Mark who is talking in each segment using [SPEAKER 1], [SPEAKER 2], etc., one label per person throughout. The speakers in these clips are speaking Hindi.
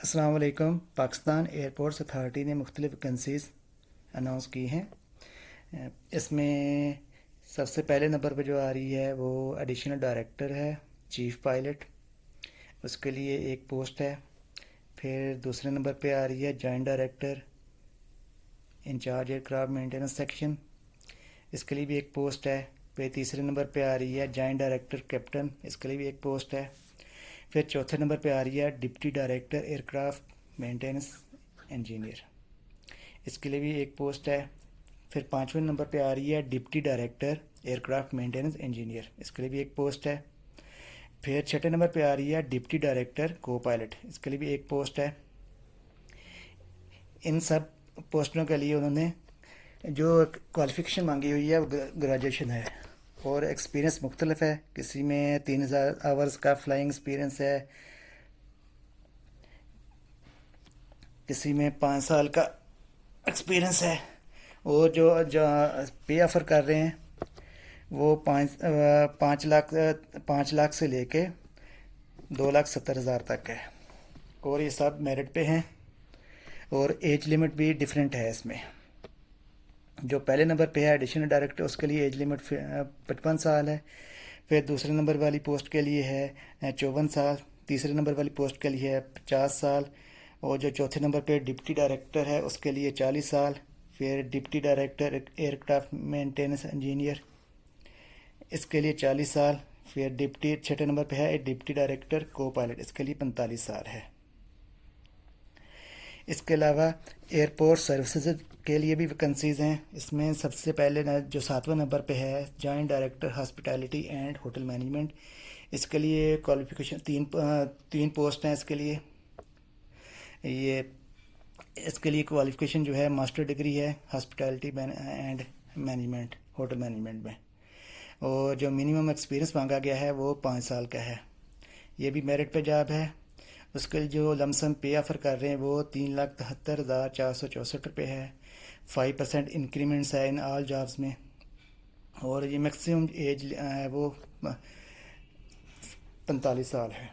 [SPEAKER 1] अस्सलाम वालेकुम। पाकिस्तान एयरपोर्ट्स अथॉरिटी ने मुख्तलिफ़ वैकेंसीज़ अनाउंस की हैं। इसमें सबसे पहले नंबर पर जो आ रही है वो एडिशनल डायरेक्टर है, चीफ़ पायलट। उसके लिए एक पोस्ट है। फिर दूसरे नंबर पे आ रही है joint director, incharge aircraft maintenance section. इसके लिए भी एक पोस्ट है। फिर तीसरे नंबर पे आ रही है जॉइंट डायरेक्टर कैप्टन। इसके लिए भी एक पोस्ट है। फिर चौथे नंबर पे आ रही है deputy director aircraft maintenance engineer. इसके लिए भी एक पोस्ट है। फिर पाँचवें नंबर पे आ रही है deputy director aircraft maintenance engineer. इसके लिए भी एक पोस्ट है। फिर छठे नंबर पे आ रही है डिप्टी डायरेक्टर को पायलट। इसके लिए भी एक पोस्ट है। इन सब पोस्टों के लिए उन्होंने जो क्वालिफ़िकेशन मांगी हुई है वो ग्रेजुएशन है और एक्सपीरियंस मुख्तलिफ है। किसी में 3000 आवर्स का फ्लाइंग एक्सपीरियंस है, किसी में 5 साल का एक्सपीरियंस है। और जो पे ऑफ़र कर रहे हैं वो 5 लाख से लेके 2,70,000 तक है। और ये सब मेरिट पे हैं और एज लिमिट भी डिफरेंट है इसमें। जो पहले नंबर पे है एडिशनल डायरेक्टर, उसके लिए एज लिमिट 55 साल है। फिर दूसरे नंबर वाली पोस्ट के लिए है 54 साल। तीसरे नंबर वाली पोस्ट के लिए है 50 साल। और जो चौथे नंबर पे डिप्टी डायरेक्टर है उसके लिए 40 साल। फिर deputy director aircraft maintenance engineer, इसके लिए 40 साल। फिर डिप्टी छठे नंबर पे है डिप्टी डायरेक्टर को पायलट, इसके लिए 45 साल है। इसके अलावा एयरपोर्ट सर्विसेज के लिए भी वैकेंसीज़ हैं। इसमें सबसे पहले जो 7वें नंबर पे है joint director hospitality and hotel management. इसके लिए क्वालिफ़िकेशन तीन पोस्ट हैं। इसके लिए क्वालिफ़िकेशन जो है मास्टर डिग्री है hospitality and management, hotel management में। और जो मिनिमम एक्सपीरियंस मांगा गया है वो 5 साल का है। ये भी मेरिट पे जॉब है। उसके लिए जो लमसम पे ऑफ़र कर रहे हैं वो 3,73,464 रुपये है। 5% इंक्रीमेंट्स है इन ऑल जॉब्स में। और ये मैक्सिमम एज है वो 45 साल है।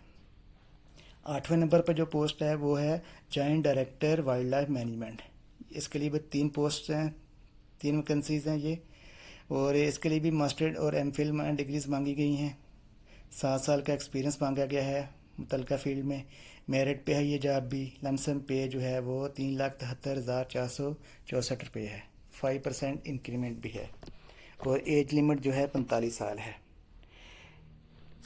[SPEAKER 1] 8वें नंबर पर जो पोस्ट है वो है joint director wild life management. इसके लिए भी 3 पोस्ट हैं, 3 वैकेंसीज़ हैं ये। और इसके लिए भी मास्टर और एमफिल डिग्रीज मांगी गई हैं। 7 साल का एक्सपीरियंस मांगा गया है मुतलका फील्ड में। मेरिट पे है ये जॉब भी। लमसम पे जो है वो 3,73,464 रुपये है। 5% इंक्रीमेंट भी है। और एज लिमिट जो है 45 साल है।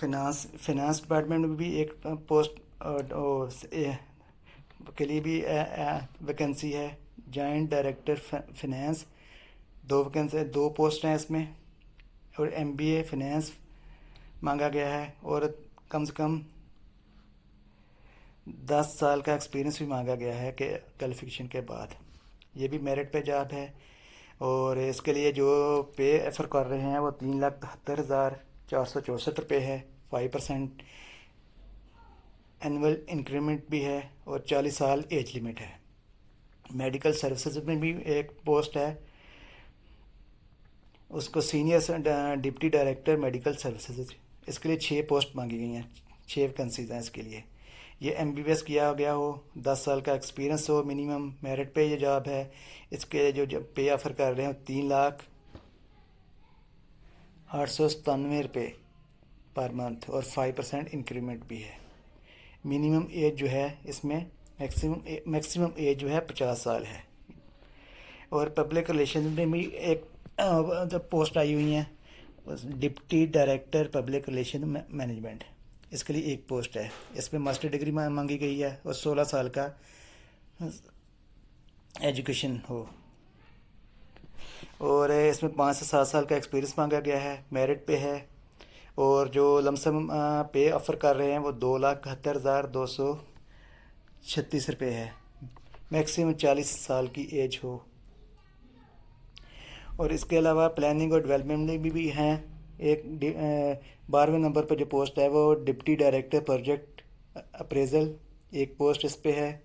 [SPEAKER 1] फिनांस डिपार्टमेंट में भी एक पोस्ट के लिए भी वैकेंसी है joint director finance. 2 vacancy, 2 post हैं इसमें। और एमबीए फिनेंस मांगा गया है और कम से कम 10 साल का एक्सपीरियंस भी मांगा गया है कि क्वालिफिकेशन के बाद। ये भी मेरिट पे जॉब है। और इसके लिए जो पे एफर कर रहे हैं वो 3,73,464 रुपये है। 5% एनुअल इंक्रीमेंट भी है और 40 साल एज लिमिट है। मेडिकल सर्विसेज में भी एक पोस्ट है, उसको senior deputy director medical services. इसके लिए 6 पोस्ट मांगी गई हैं, 6 वैकेंसीज हैं इसके लिए। ये एमबीबीएस किया गया हो, 10 साल का एक्सपीरियंस हो मिनिमम। मेरिट पे ये जॉब है। इसके जो पे ऑफ़र कर रहे हैं 3,0897 रुपये पर मंथ और 5% इंक्रीमेंट भी है। मिनिमम एज जो है इसमें मैक्सिमम एज जो है 50 साल है। और पब्लिक रिलेशन में भी एक पोस्ट आई हुई हैं, deputy director public relation management. इसके लिए एक पोस्ट है। इसमें मास्टर डिग्री मांगी गई है और 16 साल का एजुकेशन हो। और इसमें 5 से 7 साल का एक्सपीरियंस मांगा गया है। मेरिट पे है। और जो लमसम पे ऑफ़र कर रहे हैं वो 2,71,236 रुपये है। मैक्सिमम 40 साल की एज हो। और इसके अलावा प्लानिंग और डेवलपमेंट में भी हैं। एक 12वें नंबर पर जो पोस्ट है वो डिप्टी डायरेक्टर प्रोजेक्ट अप्रेजल, एक पोस्ट इस पे है।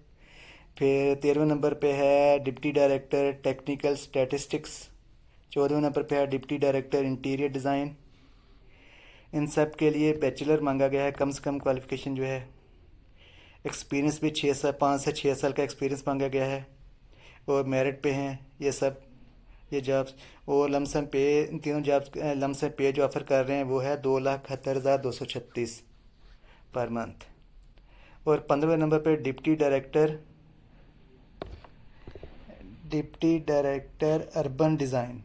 [SPEAKER 1] फिर 13वें नंबर पे है डिप्टी डायरेक्टर टेक्निकल स्टैटिस्टिक्स। 14वें नंबर पे है डिप्टी डायरेक्टर इंटीरियर डिज़ाइन। इन सब के लिए बैचलर मांगा गया है कम से कम क्वालिफ़िकेशन जो है। एक्सपीरियंस भी 5 से 6 साल का एक्सपीरियंस मांगा गया है, और मेरिट पे हैं ये सब ये जॉब्स। और लमसम पे, इन तीनों जॉब्स लमसम पे जो ऑफ़र कर रहे हैं वो है 2,71,236 पर मंथ। और 15वें नंबर पे डिप्टी डायरेक्टर अर्बन डिज़ाइन,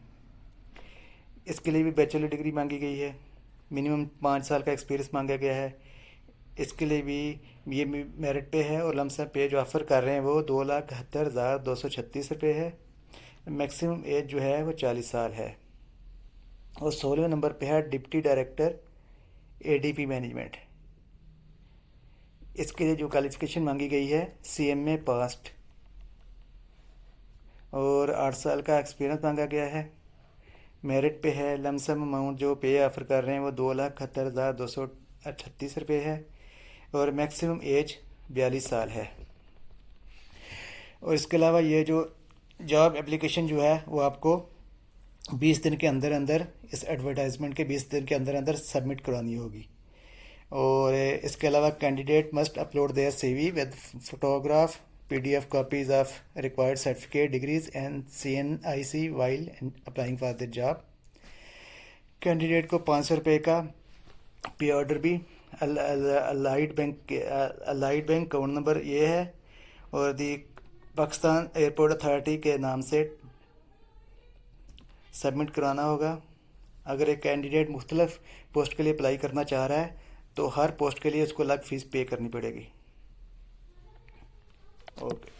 [SPEAKER 1] इसके लिए भी बैचलर डिग्री मांगी गई है, मिनिमम 5 साल का एक्सपीरियंस मांगा गया है। इसके लिए भी ये मेरिट पे है, और लमसम पे जो ऑफ़र कर रहे हैं वो 2,71,236 रुपये है। मैक्सिमम एज जो है वो 40 साल है। और 16वें नंबर पे है डिप्टी डायरेक्टर एडीपी मैनेजमेंट, इसके लिए जो क्वालिफ़िकेशन मांगी गई है CMA पास्ट, और 8 साल का एक्सपीरियंस मांगा गया है। मेरिट पे है, लमसम अमाउंट जो पे ऑफ़र कर रहे हैं वो 2,71,236 रुपये है, और मैक्सिमम एज 42 साल है। और इसके अलावा ये जो जॉब एप्लीकेशन जो है वो आपको 20 दिन के अंदर अंदर, इस एडवर्टाइजमेंट के 20 दिन के अंदर अंदर सबमिट करवानी होगी। और इसके अलावा candidate must upload their CV with photograph, PDF copies of required certificate, degrees and CNIC while applying for the job. Candidate को 500 रुपये का पे ऑर्डर भी अलाइड बैंक अकाउंट नंबर ये है, और दी पाकिस्तान एयरपोर्ट अथॉरिटी के नाम से सबमिट कराना होगा। अगर एक कैंडिडेट मुख्तलिफ पोस्ट के लिए अप्लाई करना चाह रहा है तो हर पोस्ट के लिए उसको अलग फ़ीस पे करनी पड़ेगी। ओके।